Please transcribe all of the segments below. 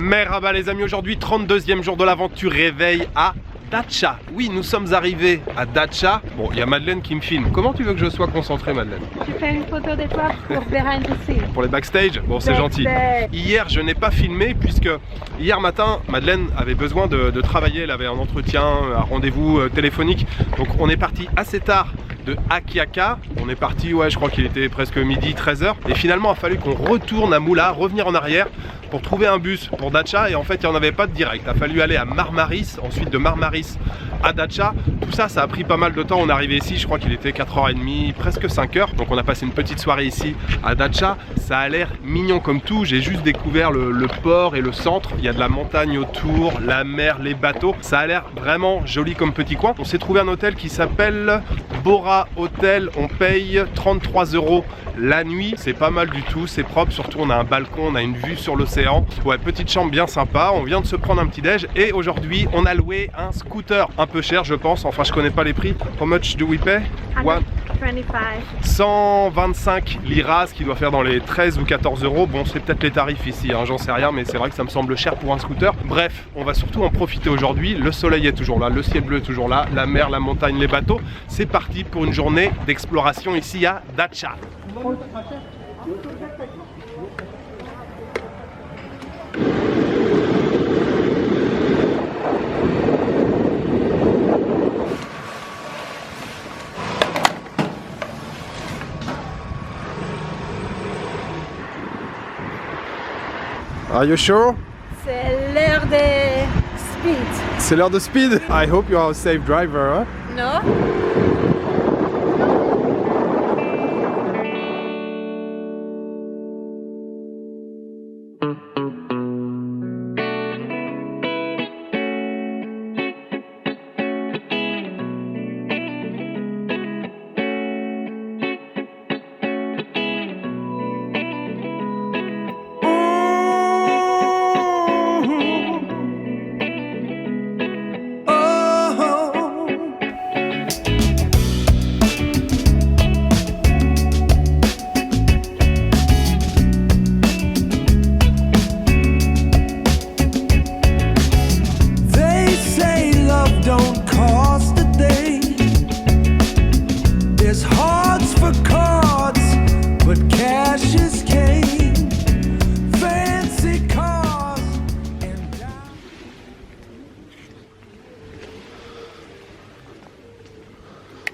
Merhaba les amis, aujourd'hui 32e jour de l'aventure réveil à Datça. Oui, nous sommes arrivés à Datça. Bon, il y a Madeleine qui me filme. Comment tu veux que je sois concentré, Madeleine? Tu fais une photo de toi pour behind the scenes. Pour les backstage? Bon, c'est gentil. Hier, je n'ai pas filmé puisque hier matin, Madeleine avait besoin de travailler. Elle avait un entretien, un rendez-vous téléphonique. Donc, on est parti assez tard de Akyaka. On est parti, ouais, je crois qu'il était presque midi, 13h. Et finalement, il a fallu qu'on retourne à Moula, revenir en arrière pour trouver un bus pour Datça. Et en fait, il n'y en avait pas de direct. Il a fallu aller à Marmaris, ensuite de Marmaris à Datça. Tout ça, ça a pris pas mal de temps. On est arrivé ici, je crois qu'il était 4h30, presque 5h. Donc on a passé une petite soirée ici à Datça. Ça a l'air mignon comme tout. J'ai juste découvert le port et le centre. Il y a de la montagne autour, la mer, les bateaux. Ça a l'air vraiment joli comme petit coin. On s'est trouvé un hôtel qui s'appelle Bora Hotel. On paye 33 € la nuit. C'est pas mal du tout, c'est propre. Surtout on a un balcon, on a une vue sur l'océan. Ouais, petite chambre bien sympa. On vient de se prendre un petit déj et aujourd'hui on a loué un scooter un peu cher, je pense. Enfin, je connais pas les prix. How much do we pay? 125 liras, ce qui doit faire dans les 13 ou 14 €. Bon, c'est peut-être les tarifs ici, hein, j'en sais rien, mais c'est vrai que ça me semble cher pour un scooter. Bref, on va surtout en profiter aujourd'hui. Le soleil est toujours là, le ciel bleu est toujours là, la mer, la montagne, les bateaux. C'est parti pour une journée d'exploration ici à Datça. Are you sure? C'est l'heure de speed. C'est l'heure de speed. I hope you are a safe driver, hein? Non?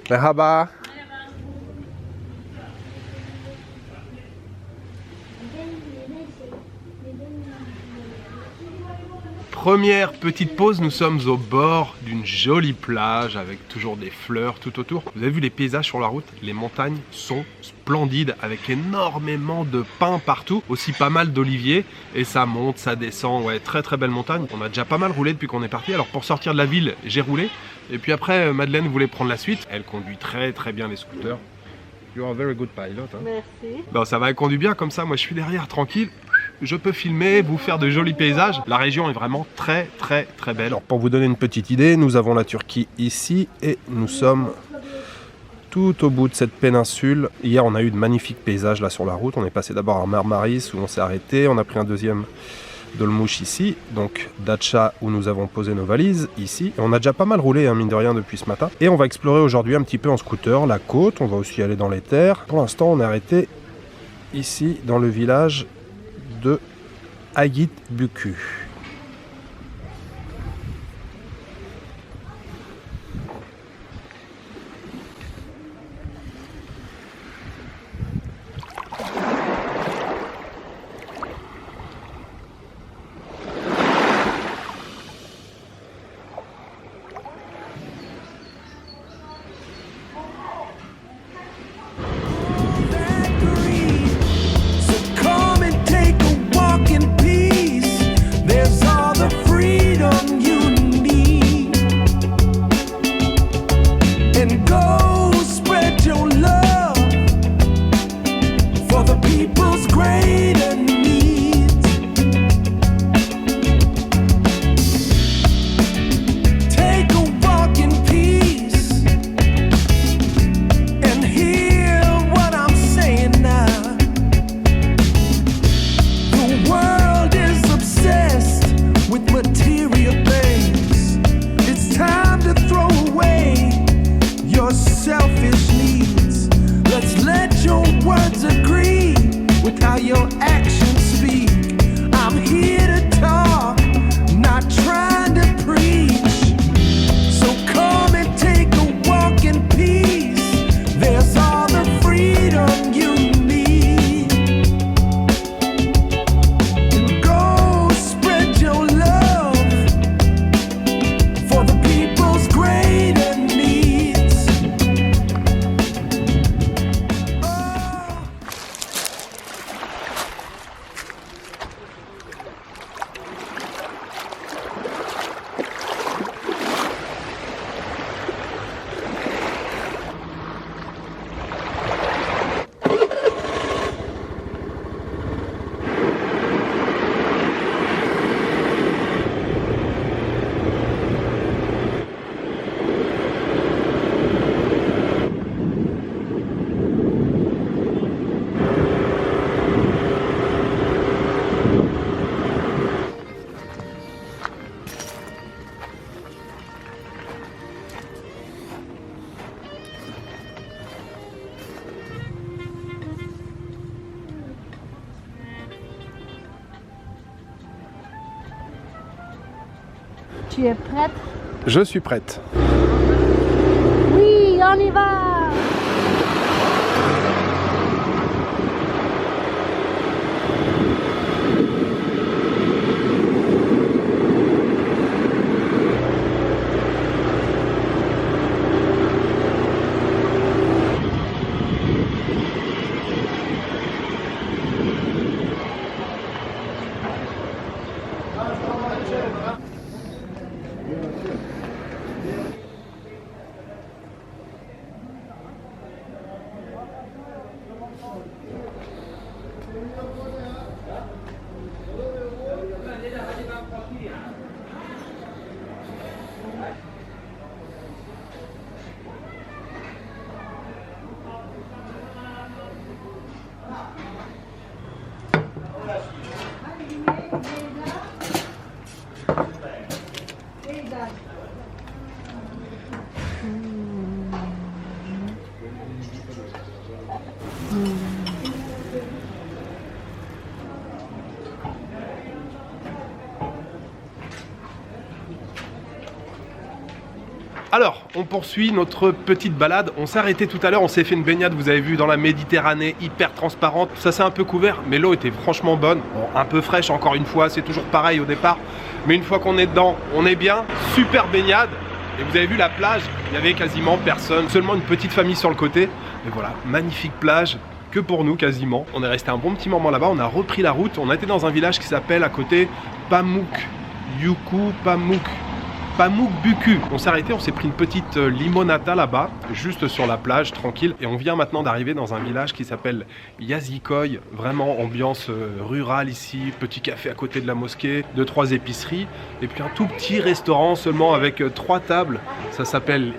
Merhaba. Première petite pause, nous sommes au bord d'une jolie plage avec toujours des fleurs tout autour. Vous avez vu les paysages sur la route? Les montagnes sont splendides avec énormément de pins partout, aussi pas mal d'oliviers et ça monte, ça descend, ouais, très très belle montagne. On a déjà pas mal roulé depuis qu'on est parti, alors pour sortir de la ville, j'ai roulé et puis après Madeleine voulait prendre la suite. Elle conduit très très bien les scooters. You're a very good pilot. Hein. Merci. Bon, ça va, elle conduit bien comme ça, moi je suis derrière tranquille. Je peux filmer, vous faire de jolis paysages. La région est vraiment très très très belle. Alors pour vous donner une petite idée, nous avons la Turquie ici et nous sommes tout au bout de cette péninsule. Hier on a eu de magnifiques paysages là sur la route. On est passé d'abord à Marmaris où on s'est arrêté. On a pris un deuxième Dolmuş ici, donc Datça où nous avons posé nos valises ici. Et on a déjà pas mal roulé, hein, mine de rien, depuis ce matin. Et on va explorer aujourd'hui un petit peu en scooter la côte. On va aussi aller dans les terres. Pour l'instant on est arrêté ici dans le village de Agitbuku. Tu es prête? Je suis prête. Oui, on y va! Alors, on poursuit notre petite balade. On s'est arrêté tout à l'heure, on s'est fait une baignade, vous avez vu, dans la Méditerranée, hyper transparente. Ça s'est un peu couvert, mais l'eau était franchement bonne. Bon, un peu fraîche, encore une fois, c'est toujours pareil au départ. Mais une fois qu'on est dedans, on est bien. Super baignade. Et vous avez vu la plage, il y avait quasiment personne, seulement une petite famille sur le côté. Et voilà, magnifique plage, que pour nous quasiment. On est resté un bon petit moment là-bas, on a repris la route. On a été dans un village qui s'appelle à côté Pamuk Buku. On s'est arrêté, on s'est pris une petite limonata là-bas, juste sur la plage, tranquille. Et on vient maintenant d'arriver dans un village qui s'appelle Yazikoy. Vraiment ambiance rurale ici, petit café à côté de la mosquée, 2-3 épiceries. Et puis un tout petit restaurant seulement avec 3 tables. Ça s'appelle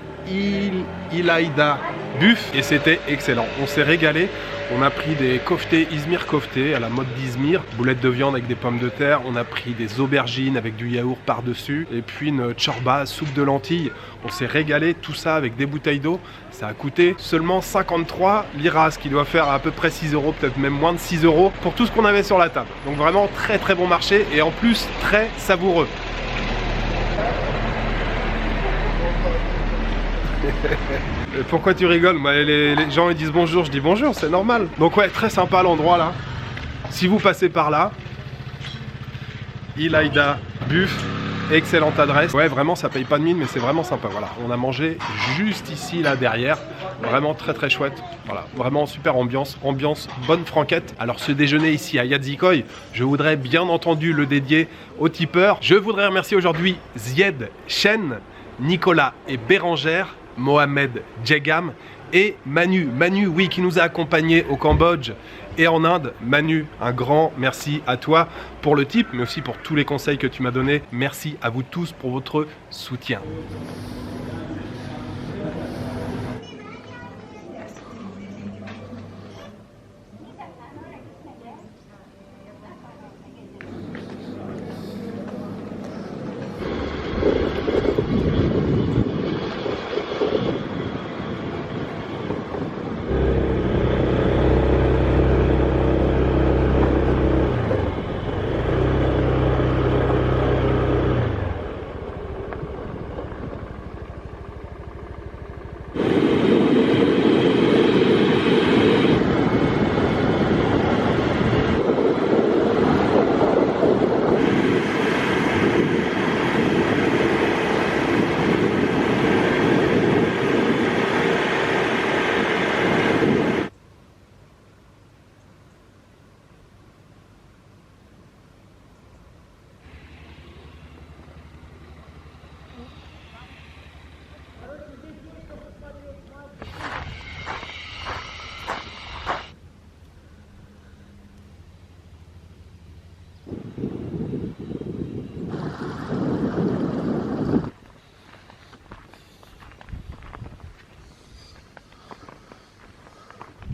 Ilaïda Buff et c'était excellent. On s'est régalé. On a pris des koftés, Izmir koftés à la mode d'Izmir, boulettes de viande avec des pommes de terre. On a pris des aubergines avec du yaourt par-dessus et puis une chorba, soupe de lentilles. On s'est régalé, tout ça avec des bouteilles d'eau. Ça a coûté seulement 53 liras, ce qui doit faire à peu près 6 euros, peut-être même moins de 6 euros pour tout ce qu'on avait sur la table. Donc vraiment très très bon marché et en plus très savoureux. Pourquoi tu rigoles? Moi, les gens ils disent bonjour, je dis bonjour, c'est normal. Donc ouais, très sympa l'endroit là. Si vous passez par là, Ilaïda Buff, excellente adresse. Ouais, vraiment ça paye pas de mine, mais c'est vraiment sympa. Voilà, on a mangé juste ici là derrière, vraiment très très chouette. Voilà, vraiment super ambiance, bonne franquette. Alors ce déjeuner ici à Yazikoy, je voudrais bien entendu le dédier aux tipeurs. Je voudrais remercier aujourd'hui Zied, Chen, Nicolas et Bérangère, Mohamed Djegam et Manu, oui, qui nous a accompagnés au Cambodge et en Inde. Manu, un grand merci à toi pour le tip, mais aussi pour tous les conseils que tu m'as donnés. Merci à vous tous pour votre soutien.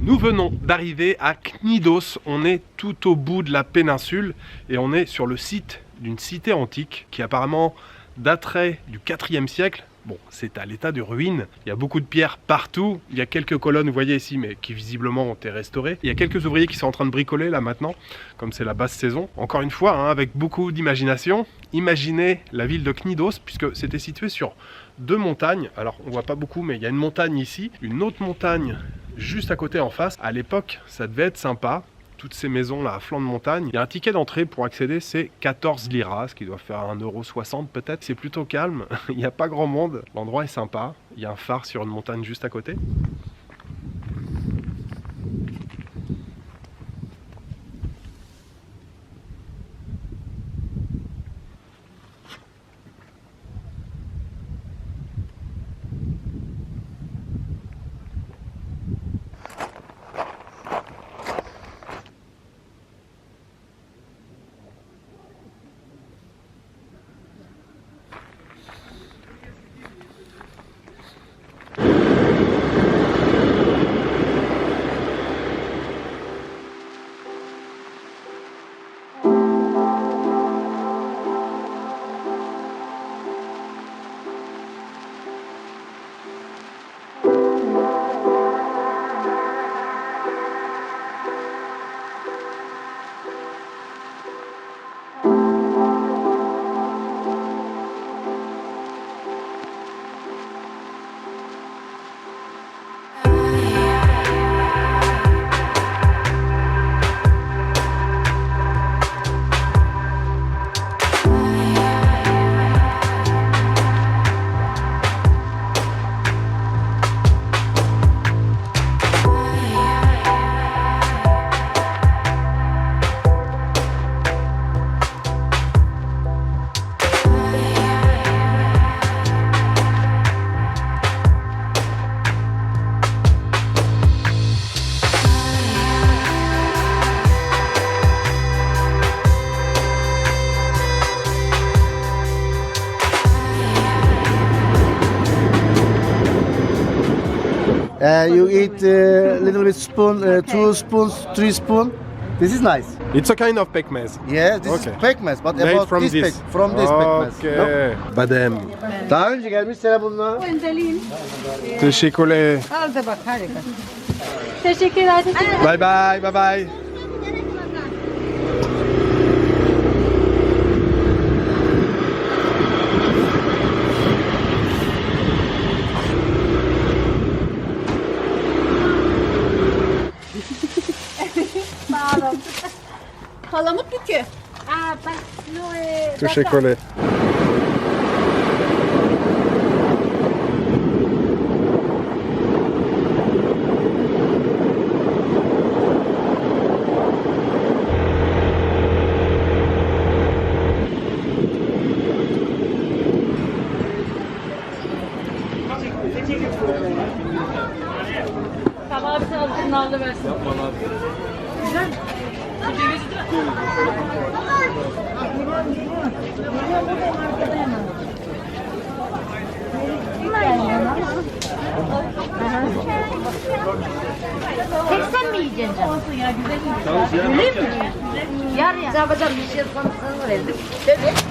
Nous venons d'arriver à Knidos, on est tout au bout de la péninsule et on est sur le site d'une cité antique qui apparemment daterait du 4e siècle. bon, c'est à l'état de ruine. Il y a beaucoup de pierres partout. Il y a quelques colonnes, vous voyez ici, mais qui visiblement ont été restaurées. Il y a quelques ouvriers qui sont en train de bricoler là maintenant, comme c'est la basse saison. Encore une fois, hein, avec beaucoup d'imagination, imaginez la ville de Cnidos, puisque c'était situé sur 2 montagnes. Alors, on voit pas beaucoup, mais il y a une montagne ici, une autre montagne juste à côté en face. À l'époque, ça devait être sympa. Toutes ces maisons là à flanc de montagne. Il y a un ticket d'entrée pour accéder, c'est 14 liras, ce qui doit faire 1,60 € peut-être. C'est plutôt calme, il n'y a pas grand monde. L'endroit est sympa, il y a un phare sur une montagne juste à côté. You eat a little bit spoon, 2 spoons, 3 spoons. This is nice. It's a kind of pekmez. Yeah, this Okay. is pekmez, but Made about from this, this. from this pekmez. Okay. Badem. Daha önce gelmiş sana bunlar. Teşekkürler. Al da bak harika. Teşekkürler. Bye bye, bye bye. Palamut bükü. Aa bak. Teşekkürler. Tamam sen narlı versin. Güzel. Bu cevizi değil mi? Tek sen mi yiyeceksin canım? Olsun ya güzel. Öyle mi? Yar ya. Yapacağım bir şey sana verdim. Evet.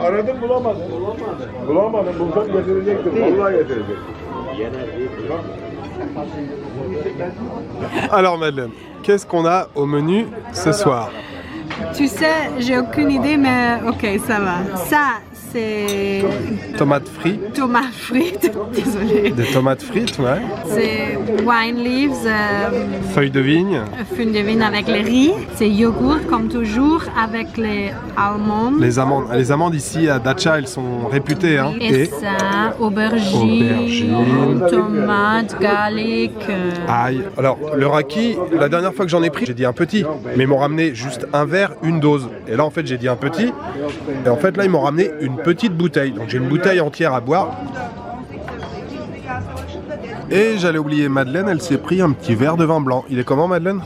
Aradım bulamadım. Bulamadım. Bulsam getirecektim. Vallahi getirecektim. Alors Madeleine, qu'est-ce qu'on a au menu ce soir? Tu sais, j'ai aucune idée, mais ok, ça va. Ça, c'est Tomates frites. tomates frites. Désolée. Des tomates frites, ouais. C'est wine leaves, Feuilles de vigne. fune de vigne avec le riz. C'est yogourt, comme toujours, avec les almonds. Les amandes ici à Dacia, elles sont réputées. Hein. Et ça, aubergine, tomate, garlic. Aïe. Alors, le raki, la dernière fois que j'en ai pris, j'ai dit un petit. Mais ils m'ont ramené juste un verre, une dose. Et là, en fait, j'ai dit un petit. Et en fait, là, ils m'ont ramené une petite bouteille. Donc, j'ai une bouteille entière à boire. Et j'allais oublier Madeleine, elle s'est pris un petit verre de vin blanc. Il est comment, Madeleine?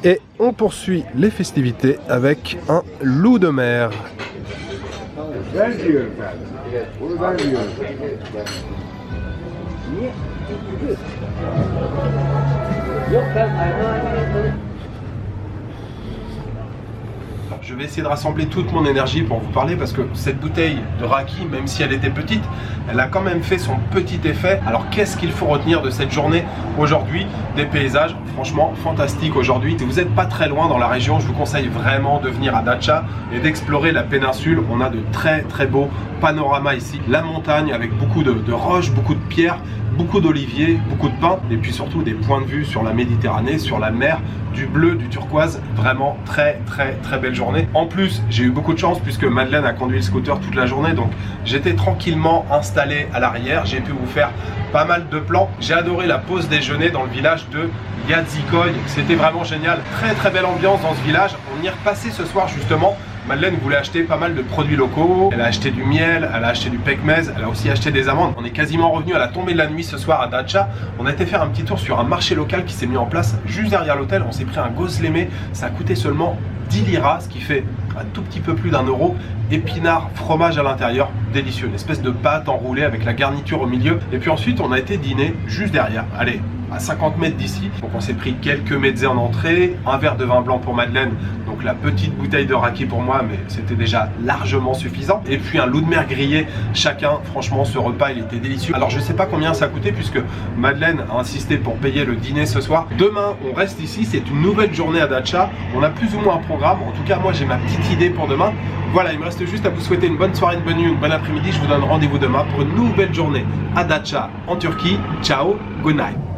Et on poursuit les festivités avec un loup de mer. Ben diyorum ben. Bunu ben diyorum. Niye? Yok ben Ayhan Alors, je vais essayer de rassembler toute mon énergie pour vous parler parce que cette bouteille de raki, même si elle était petite, elle a quand même fait son petit effet. Alors qu'est-ce qu'il faut retenir de cette journée aujourd'hui? Des paysages franchement fantastiques aujourd'hui. Si vous n'êtes pas très loin dans la région, je vous conseille vraiment de venir à Dacha et d'explorer la péninsule. On a de très très beaux panoramas ici. La montagne avec beaucoup de roches, beaucoup de pierres, beaucoup d'oliviers, beaucoup de pins et puis surtout des points de vue sur la Méditerranée, sur la mer, du bleu, du turquoise. Vraiment très très très belle journée. En plus, j'ai eu beaucoup de chance puisque Madeleine a conduit le scooter toute la journée, donc j'étais tranquillement installé à l'arrière. J'ai pu vous faire pas mal de plans. J'ai adoré la pause déjeuner dans le village de Yadzikoy. C'était vraiment génial. Très très belle ambiance dans ce village. On y est repassé ce soir justement. Madeleine voulait acheter pas mal de produits locaux, elle a acheté du miel, elle a acheté du pekmez, elle a aussi acheté des amandes. On est quasiment revenu à la tombée de la nuit ce soir à Dacha. On a été faire un petit tour sur un marché local qui s'est mis en place juste derrière l'hôtel. On s'est pris un goslemé, ça a coûté seulement 10 liras, ce qui fait un tout petit peu plus d'1 €. Épinards, fromage à l'intérieur, délicieux, une espèce de pâte enroulée avec la garniture au milieu. Et puis ensuite on a été dîner juste derrière, allez, à 50 mètres d'ici. Donc on s'est pris quelques mezzés en entrée, un verre de vin blanc pour Madeleine, donc la petite bouteille de raki pour moi, mais c'était déjà largement suffisant. Et puis un loup de mer grillé chacun. Franchement, ce repas il était délicieux. Alors je sais pas combien ça a coûté puisque Madeleine a insisté pour payer le dîner ce soir. Demain on reste ici, c'est une nouvelle journée à Dacha. On a plus ou moins un programme. En tout cas moi j'ai ma petite idée pour demain. Voilà, il me reste juste à vous souhaiter une bonne soirée, une bonne nuit, une bonne après-midi. Je vous donne rendez-vous demain pour une nouvelle journée à Dacha en Turquie. Ciao, good night.